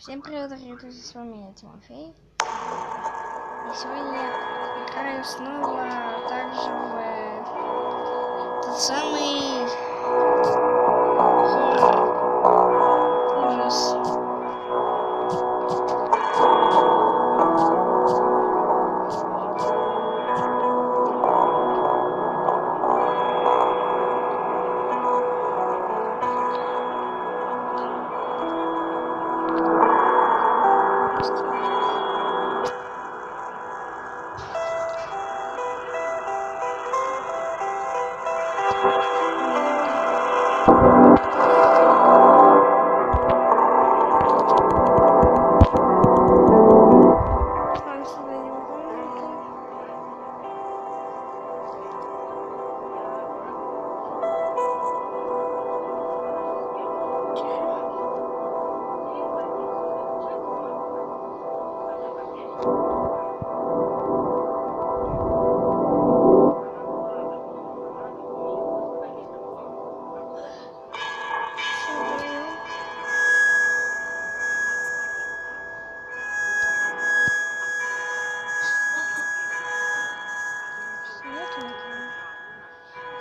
Всем привет, дорогие друзья, с вами я, Тимофей. И сегодня я играю снова также в тот самый ужас.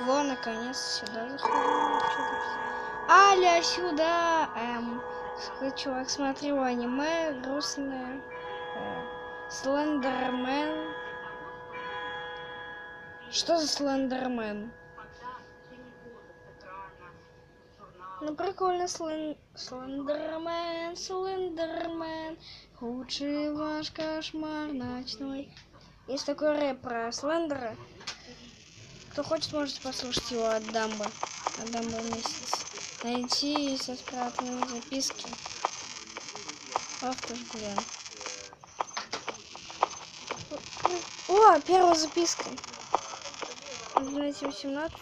Во, наконец, сюда заходим. Аля, сюда! Чувак, смотрел аниме, грустное. Слендермен. Что за Слендермен? Ну, прикольно, Слендермен. Худший ваш кошмар ночной. Есть такой рэп про Слендера. Кто хочет, может послушать его от Дамбо. От Дамбо месяц. Найти со спрятанной записки. Ах ты ж, блин. О, первая записка. Нужно найти 18.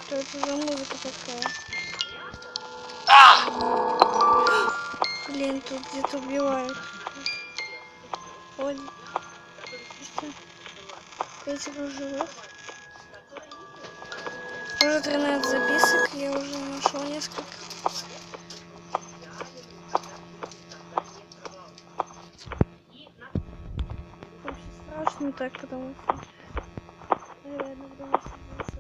Что это за музыка такая? Блин, тут где-то убивают. Ой, этих живых. Уже 13 записок, я уже нашел несколько. Очень страшно так, потому что реально в доме сидится.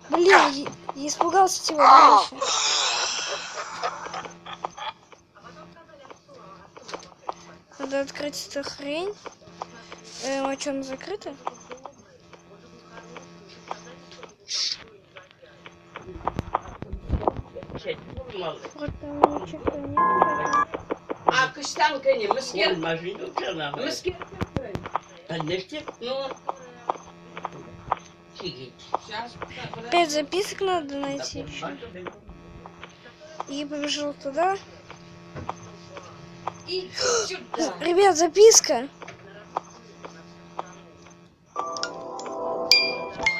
Блин, я испугался всего раньше. Надо открыть эту хрень. А что, она закрыта? Вот там ничего нет. А кыштан кыне мыскер. Мыскер. Ну. Опять записок надо найти еще. И побежал туда. И сюда. Ребят, записка.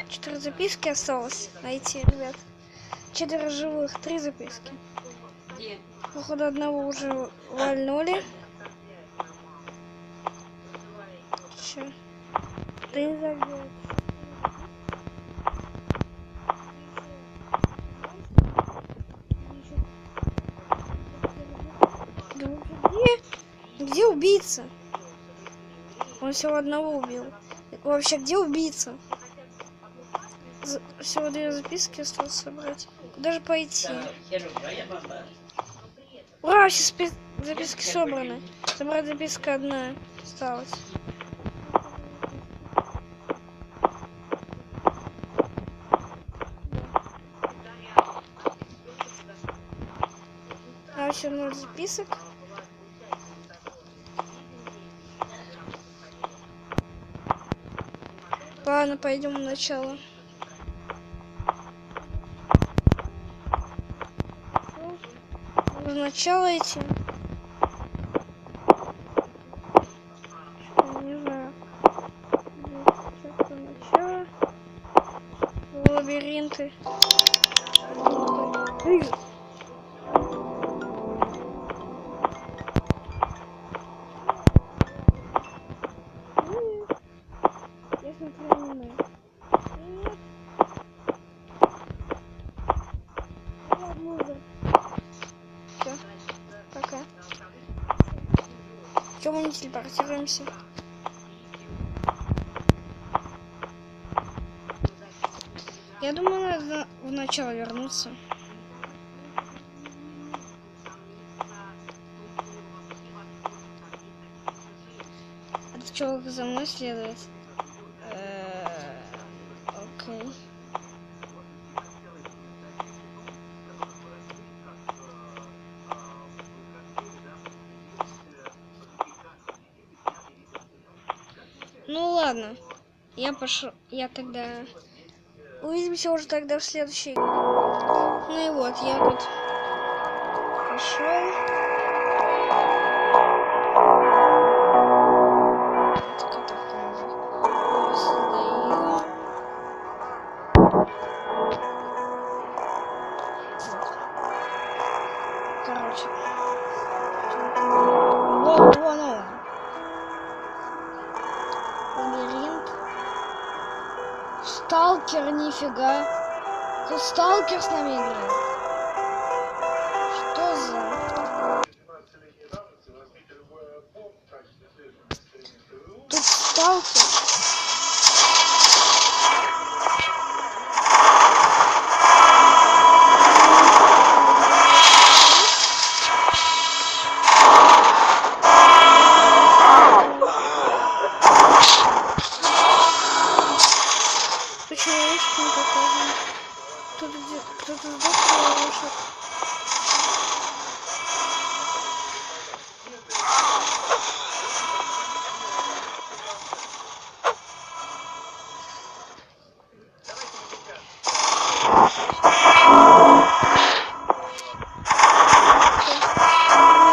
4 записки осталось найти, ребят. 4 живых, 3 записки. Где? Походу одного уже вальнули. Че? Да не знаю, где это. Где убийца? Он всего одного убил. Вообще, где убийца? Всего 2 записки осталось собрать. Куда же пойти? Ура, все записки собраны. Собрать записка одна осталась. очень много записок. Ладно, пойдем в начало. В начало идти. Не знаю. Что-то начало. Лабиринты. Я смотрю аниме. Нет. Все. Пока. Чего мы не телепортируемся? Я думаю, надо в начало вернуться. Этот человек за мной следует. Окей. Ну ладно. Я пошел. Я тогда... Увидимся уже тогда в следующей. Ну и вот, я тут пошел. Короче. Вон он. Лабиринт. Сталкер, нифига. Тут сталкер с нами играет. Что за... Тут сталкер. Человечки не показывают. Кто-то где... Кто-то сдох, лошадь.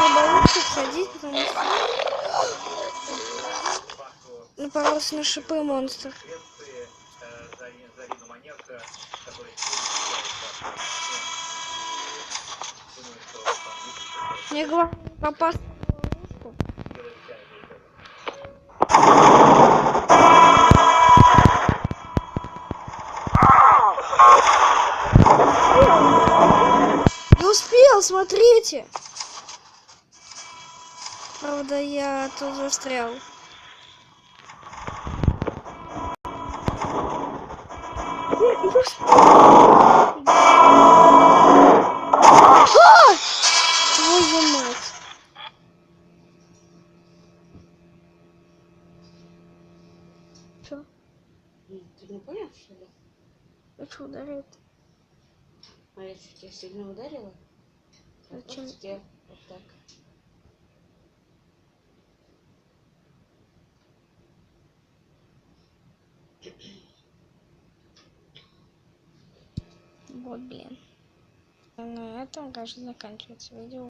Не боюсь ходить, потому что напоролся на шипы монстр. Мне главное попасть в ловушку. Не успел, смотрите. Правда, я тут застрял. Твою мать. Что? Ты не понял, что ли? А что ударит? А я что, тебя сильно ударила? Зачем? Я вот так. Вот, блин. На этом, кажется, заканчивается видео.